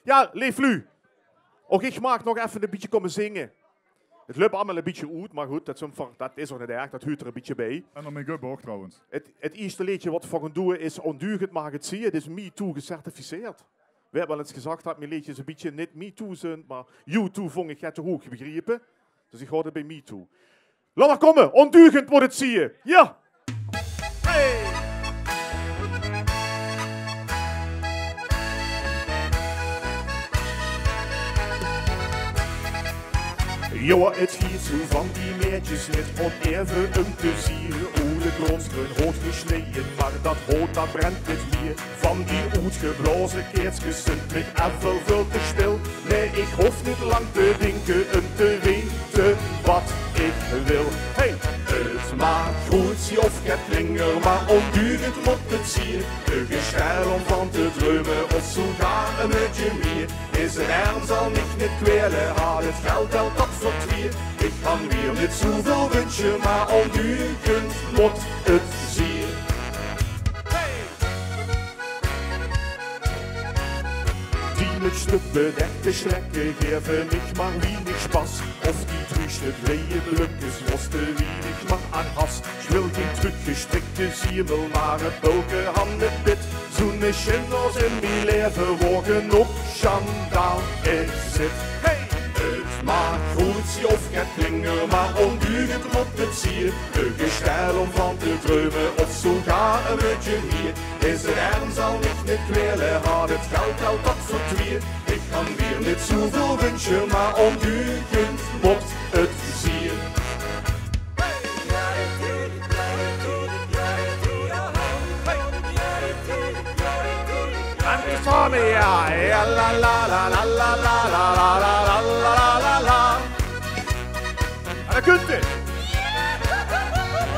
Ja, leeflu. Ook ik mag nog even een beetje komen zingen. Het loopt allemaal een beetje uit, maar goed, dat is ook niet erg, dat huurt er een beetje bij. En dan make-up ook trouwens. Het eerste liedje wat we gaan doen is Ondeugend mag het zien. Het is MeToo gecertificeerd. We hebben wel eens gezegd dat mijn liedjes een beetje niet MeToo zijn, maar U2 vond ik te hoog begrepen. Dus ik hoor het bij MeToo. Laat maar komen, Ondeugend moet het zien. Ja! Hey! Ja, het giet zo van die meisjes niet om even om te zien hoe de grondskreun hoort gesneden, maar dat hout dat brandt niet meer. Van die uitgeblazen keertjes sind met even veel te stil. Nee, ik hoef niet lang te denken om te weten wat ik wil. Hey! Het maakt goed of ketlinger, maar onduurend moet het zien. De geschijl om van te dreumen of zo gaan een beetje meer. Is een ernst zal niet kwelen, haal het geld wel tot vertwier. Ik kan weer niet zoveel wünschen, maar onduurend moet het zien. Die stuk bedekte slekken geven ik maar weinig spas. Of die druiste breie blukjes was te weinig maar aan has. Ik wil geen teruggestrikte ziemel, maar een bulke handenpit. Zo'n schindels in mijn leven worden op schandaal is het. Hey! Het maakt goed of ketlinger, maar onduurend moet het zien. De gestijl om van te dreumen of zo ga een beetje meer. Is er ernst zal niet kwelen, had het geld al tot vertwier. Ik kan weer niet zoveel wünschen, maar onduurend moet het zien. En die samen, ja, ja, la la la la la la la la la la la la. En dan kunt het.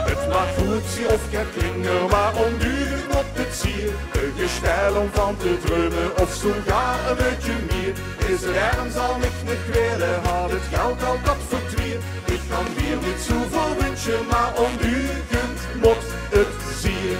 Het mag goed zien of ketlinger, maar onduurend moet het zien. De gestijl om van te dreumen of zo ga een beetje meer. Is er ernst zal ik niet kwelen, had het geld al dat vertwier. Ik kan weer niet zoveel wünschen, maar onduurend moet het zien.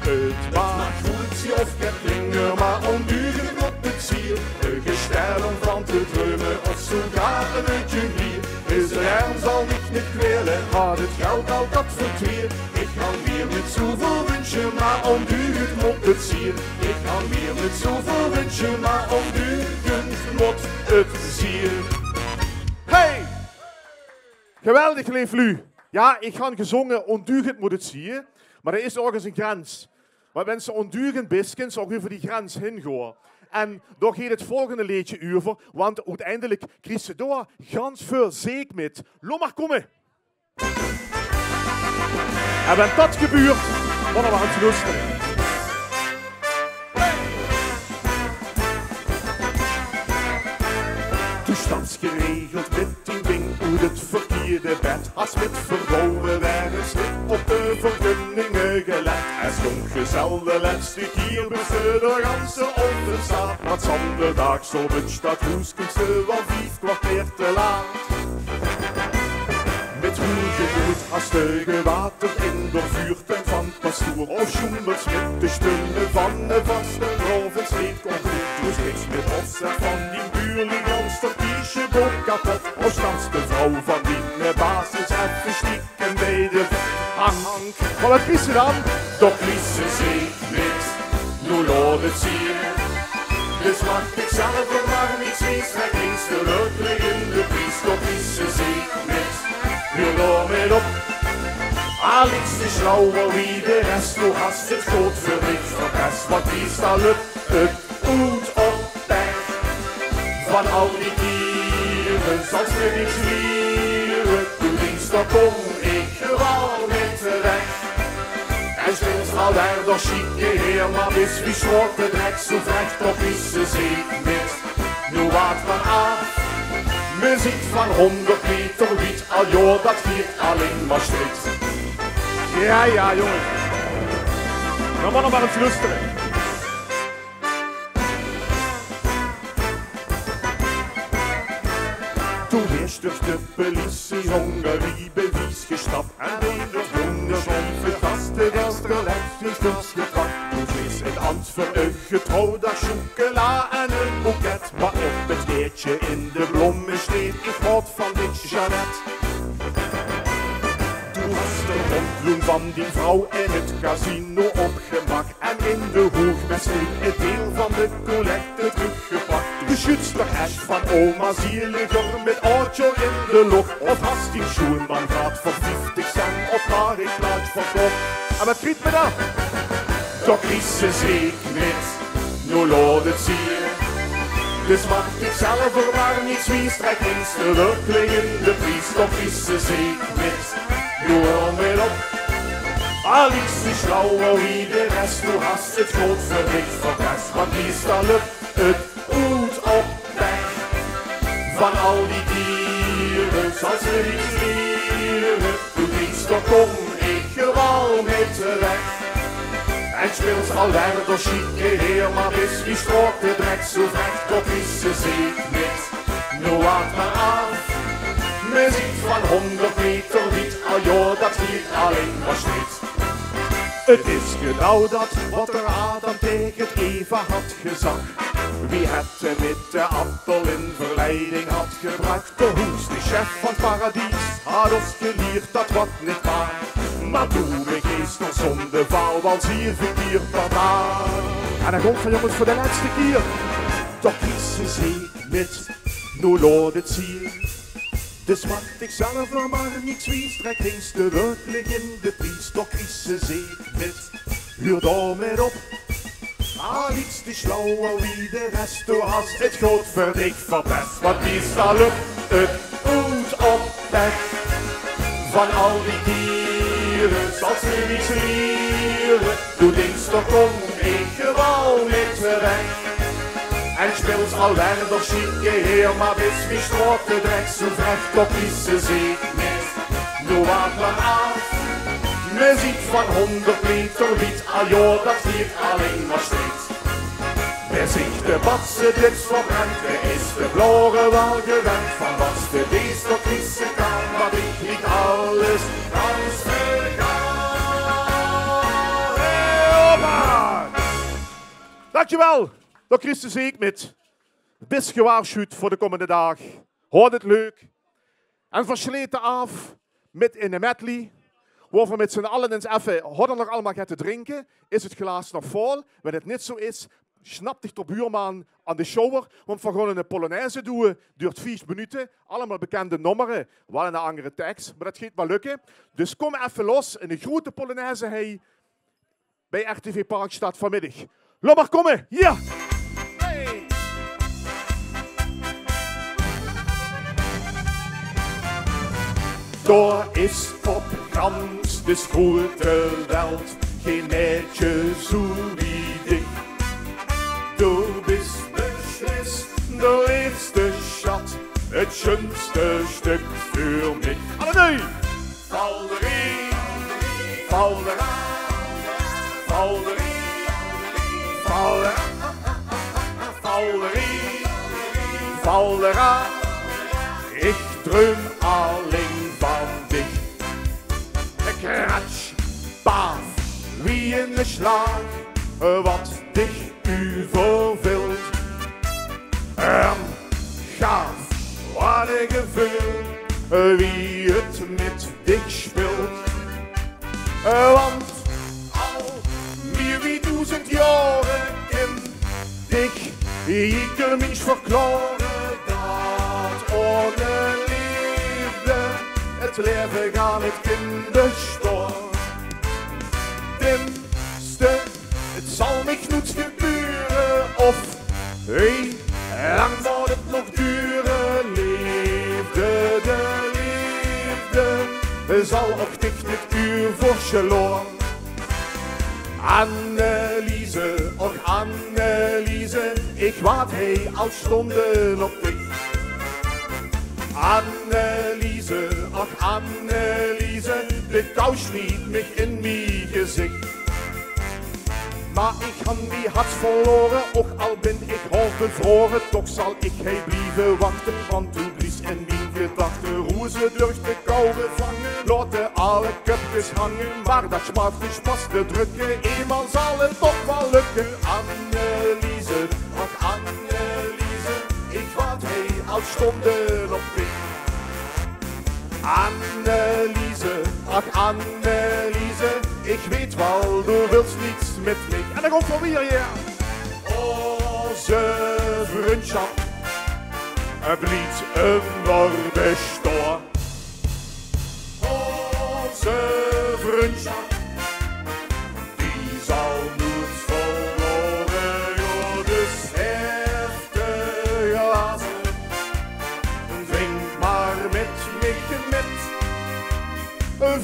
Het maakt goed of ketlinger, maar onduurend moet het zien. De gestijl om van te dreumen of zo gaat een beetje meer. Is er ernst zal ik niet kwelen, had het geld al dat vertwier. Ik kan weer niet zoveel wünschen, maar onduurend moet het zien. Ik kan weer niet zoveel wünschen, maar onduurend moet het zien. Hey! Geweldig, leeflu. Ja, ik ga gezongen, onduurend moet het zien. Maar er is ook eens een grens. Want mensen onduurend biskens ook over die grens heen gaan. En daar gaat het volgende liedje over, want uiteindelijk krijg ze daar ganz veel zeek met. Laat maar komen. En wanneer dat gebeurt, moeten we aan het luisteren. Toestandsgeregeld met die ding uit het verkeerde bed. Als met verrouwen werden slip op de vergunningen gelet. En jonggezel de laatste keer bestuurde de ganse onderstaat. Maar zondags op het stadhoeskunste wel 5 kwartier te laat. Met hoe gevoeld als de gewater in de vuurtuin van pastoor. Of joemels met de stunde van de vaste grove sleet concreet. Dus niks met opzet van die buurling ons dat kiesje boek kapot. Of stans de vrouw van die basis even stikken bij de hang. Maar wat kies ze dan? Toch kies ze zich niks, nu laat het zien. Dus mag ik zelf ook maar niks wees, met links de rug in de pries. Toch kies ze zich niks. Nu loop het op, al iets te schlauwer wie de rest. Hoe hast het goed verricht van rest, wat die staat het goed op weg. Van al die dieren zal ze niks wieren. Toen links dan kom ik gewoon niet terecht. En steeds al daar door chique heer, maar wist wie schrok het rek zo vrecht. Toch is ze zich niks, nu wacht van af. Muziek van 100 meter wiet, al joh, dat giert alleen maar strikt. Ja, ja, jongen. Dan moeten we maar eens luisteren. Toen is dus de politie Hongarie bewies gestapt. En in de jongens onvergaste was er lef niet getrapt. Toen is het hand voor een getrouwde chocola en een boeket. Maar op het kleedje in de bloemen steed, ik houd van dit Jeannette. Toen was de rondloen van die vrouw in het casino opgemaakt. En in de hoek met een deel van de collecte teruggepakt. De schutster Ash van oma zieliger met auto in de lucht. Of hast die schoenman gaat voor 50 cent op haar ik plaats verkocht. En wat kriet me dat? Toch is ze zeker niet, nu laat het zien. Dus mag ik zelf er maar niets wie strekt links de werkelijk in de prijs. Toch is ze zeker niet, nu hoor me op. Al is ze slauwer wie de rest, nu hast het groot verricht verpest. Want meestal lukt het goed op weg. Van al die dieren zal ze niets leren. Doe niets, toch kom ik gewoon met de weg. En speelt al verder chique heer, maar is wie strookt de drek zo vecht. Toch is ze zeker niet, nu wacht maar af. Me ziet van 100 meter niet, al joh, dat giet alleen maar steeds. Het is genau dat wat er Adam tegen Eva had gezegd. Wie het met de appel in verleiding had gebracht. De hoes, de chef van het paradies, had ons geleerd dat wat niet waar. Maar doe me geest nog zonder val, want 7 keer per dag. En dan komt van jongens voor de laatste keer. Toch is ze zeker niet, nu laat het zien. Dus mag ik zelf er maar niets wie strekt links de werkelijk in de prijs. Toch is ze zeker niet, huur daar met op. Al iets te slauwer wie de rest, toen has het groot verdikt verpest. Want meestal lukt het goed op weg. Van al die dieren zal ze niets leren. Doe links toch kom ik gewoon met de weg. En speelt al verder chique heer, maar wist wie strookt de drek zo vecht. Toch is ze zeker niet, nu wacht maar af. Me ziet van 100 meter niet, al joh, dat giet alleen maar steeds. Me ziet de batse dips verbrennt, me is de bloren wel gewend. Van wat de beest toch is ze kan, wat ik niet alles kan vergaan. Hoppa! Dankjewel! Dat Christus zie ik met. Best gewaarschuwd voor de komende dag. Hoort het leuk. En versleten af met in de medley. Waar we met z'n allen eens even hoddelig allemaal gaan te drinken. Is het glaas nog vol? Wanneer het niet zo is, snap dich de buurman aan de shower. Want we gaan een Polonaise doen. Duurt 4 minuten. Allemaal bekende nummeren. Wel een andere tekst, maar dat gaat wel lukken. Dus kom even los. In een grote Polonaise hey, bij RTV Parkstad vanmiddag. Laat maar komen. Ja! Daar is op gans de grote welt geen meisje zo wie dich. Du bist beslist de liefste schat, het schönste stuk voor mich. Alle Valderie, Valdera, Valderie, Valdera, Valderie, Valdera. Ik droom alleen van dich. Kratsch, baaf, wie in de slag, wat dich u vervult. Gaaf, wat een gevoel, wie het met dich speelt. Want al meer wie 1000 jaren in dich, ik kan mich verklaren dat ohne liefde het leven gaat met kinderstorm. Tenminste, het zal me niet gebeuren of hey, lang moet het nog duren. Liefde, de liefde zal ook dich niet uur voor verloren. Anneliese, och Anneliese, ik wacht hey al stonden op dich. Anneliese, ach Anneliese, de kous niet mich in mijn gezicht. Maar ik heb die hart verloren, ook al ben ik half bevroren, toch zal ik hij blijven wachten, want toen blies niets in mijn gedachten. Hoe ze door de koude vangen, laten alle kupjes hangen. Maar dat smartjes pas te drukken, eenmaal zal het toch wel lukken. Anneliese, ach Anneliese, ik wacht hij al stonden op pik. Anneliese, ach Anneliese, ik weet wel, du wilt niets met mij. En dan komt van weer, ja. Onze vriendschap blieft een bestaan. Onze vriendschap, die zal niet verloren gaan. Dus heftig glazen, drink maar met mij met.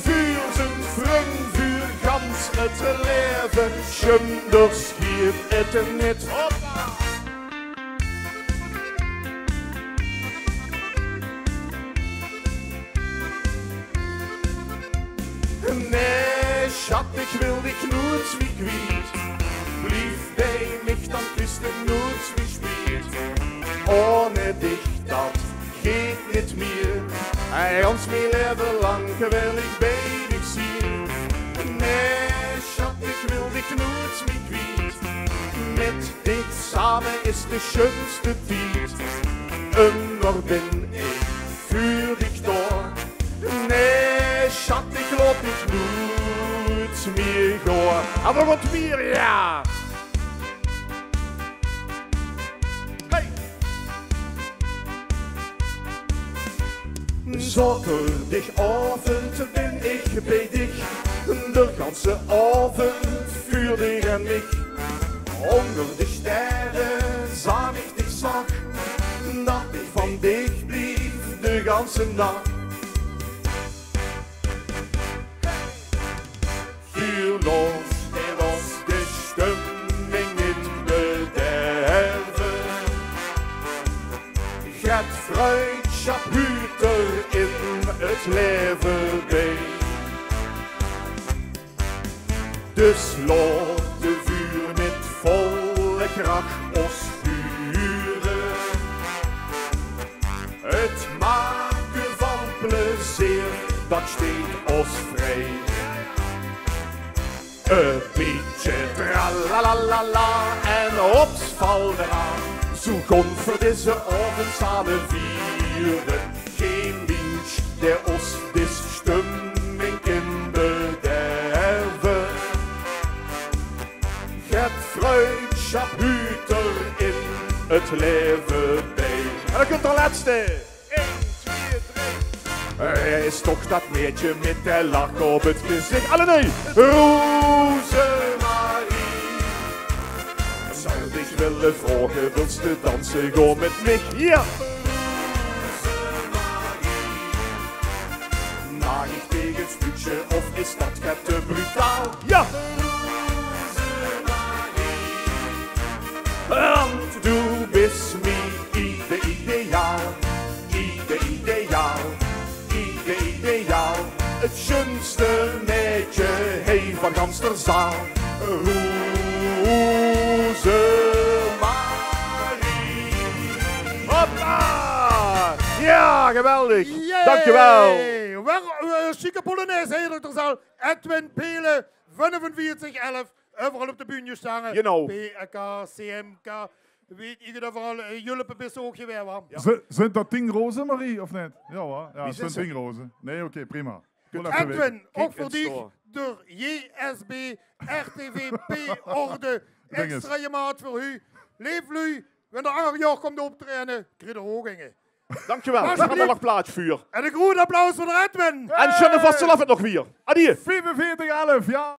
Vuur zijn vriend, vuur gans het leven, schunders hier het net. Hoppa! Nee, schat, ik wil dich nooit wie kwijt. Blijf bij mich, dan is het nooit wie spielt. Ohne dich, dat geht niet meer. Hij ons mijn leven lang, wil ik bij dich zien. Nee, schat, ik wil dich nooit wie kwijt. Met dit samen is de schönste tijd. En nog ben ik voor dich door. Nee, schat, ik loop niet nooit meer door. En er wordt meer, ja! Hey! Zaterdagavond ben ik bij dich. De ganse avond vuur dich en mich. Onder de sterren zag ik dich zag. Dat ik van dich blief de ganse nacht. Vuurloos, er was de stemming niet bederven. Het vriendschap huurt er in het leven bij. Dus laat de vuur met volle kracht ons vuren. Het maken van plezier, dat steekt ons vrij. Een beetje tralalala en ops valt eraan. Zo kon voor deze avond samen vieren. Geen mens der ons dis stemming kan bederven. Het vriendschap huurt er in het leven bij. En dan komt de laatste. 1, 2, 3. Er is toch dat meertje met de lach op het gezicht. Alle nee! Zou dich willen vragen, wilst du dansen, go met mij? Ja! Mag ik tegen het stukje of is dat het te brutaal? Ja! Want du bist mij ideaal, ideaal, ideaal. Het schönste meisje, hey van Amsterdam. Hoppa! Ja, geweldig. Yay! Dankjewel. Chique Polonaise, heerlijk zaal. Edwin Pelen, 4511. Overal op de bühne staan. You know. PK, CMK. Weet je dat vooral jullie best ook geweest waren? Ja. Zijn dat 10 rozen, Marie, of net? Ja hoor, ja, het zijn 10 rozen. Nee, oké, prima. Edwin, ook voor dich door JSB, RTVP, Orde. Extra je maat voor u. Leef u. Wanneer de andere jaar komt optreden, krijg je hoogingen. Dankjewel. We gaan er nog plaatsvuur. En een groot applaus voor Edwin. En schöne vastelavond nog weer. Adieu. 4511, ja.